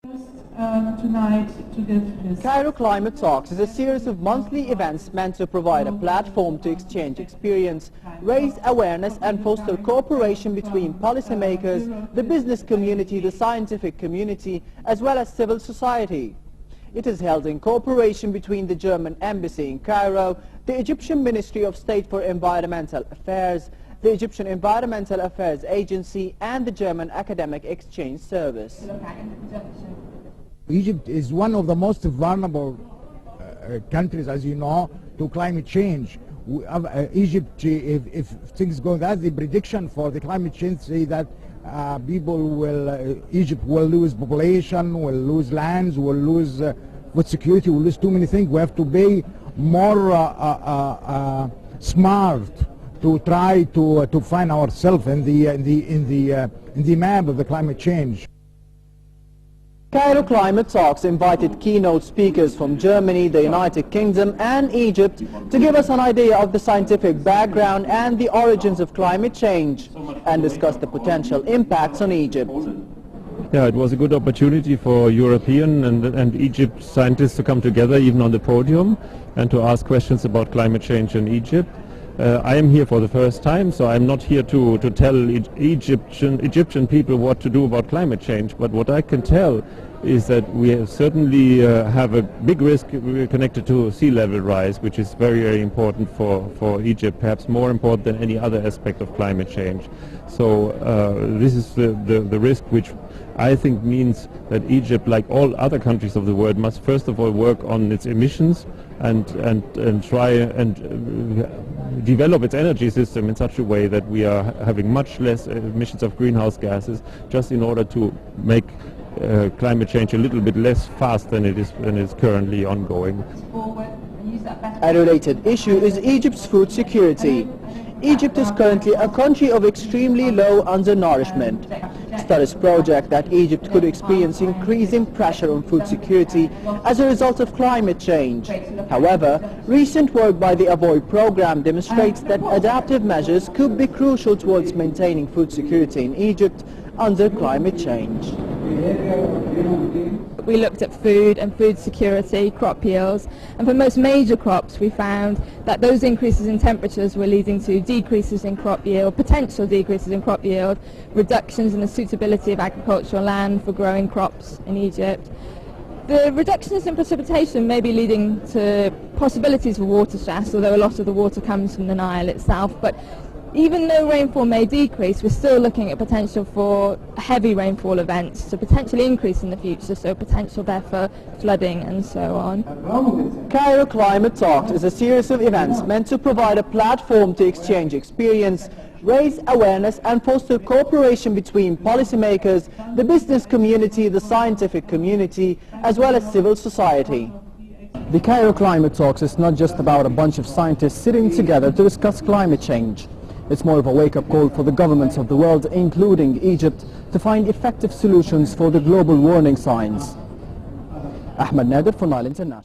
Tonight to give his Cairo Climate Talks is a series of monthly events meant to provide a platform to exchange experience, raise awareness and foster cooperation between policymakers, the business community, the scientific community, as well as civil society. It is held in cooperation between the German Embassy in Cairo, the Egyptian Ministry of State for Environmental Affairs, the Egyptian Environmental Affairs Agency and the German Academic Exchange Service. Egypt is one of the most vulnerable countries, as you know, to climate change. Egypt, if things go that, the prediction for the climate change say that Egypt will lose population, will lose lands, will lose food security, will lose too many things. We have to be more smart to try to find ourselves in the map of the climate change. Cairo Climate Talks invited keynote speakers from Germany, the United Kingdom and Egypt to give us an idea of the scientific background and the origins of climate change and discuss the potential impacts on Egypt. Yeah, it was a good opportunity for European and Egypt scientists to come together even on the podium and to ask questions about climate change in Egypt. I am here for the first time, so I'm not here to tell Egyptian people what to do about climate change, but what I can tell is that we certainly have a big risk connected to sea level rise, which is very, very important for Egypt, perhaps more important than any other aspect of climate change. So this is the risk which I think means that Egypt, like all other countries of the world, must first of all work on its emissions and try and develop its energy system in such a way that we are having much less emissions of greenhouse gases, just in order to make climate change a little bit less fast than it is currently ongoing. A related issue is Egypt's food security. Egypt is currently a country of extremely low undernourishment. Studies project that Egypt could experience increasing pressure on food security as a result of climate change. However, recent work by the Avoid program demonstrates that adaptive measures could be crucial towards maintaining food security in Egypt under climate change. We looked at food and food security, crop yields, and for most major crops we found that those increases in temperatures were leading to decreases in crop yield, potential decreases in crop yield, reductions in the suitability of agricultural land for growing crops in Egypt. The reductions in precipitation may be leading to possibilities for water stress, although a lot of the water comes from the Nile itself. But even though rainfall may decrease, we're still looking at potential for heavy rainfall events to potentially increase in the future, so potential there for flooding and so on. Cairo Climate Talks is a series of events meant to provide a platform to exchange experience, raise awareness and foster cooperation between policymakers, the business community, the scientific community, as well as civil society. The Cairo Climate Talks is not just about a bunch of scientists sitting together to discuss climate change. It's more of a wake-up call for the governments of the world, including Egypt, to find effective solutions for the global warming signs. Ahmed Nader for Nile International.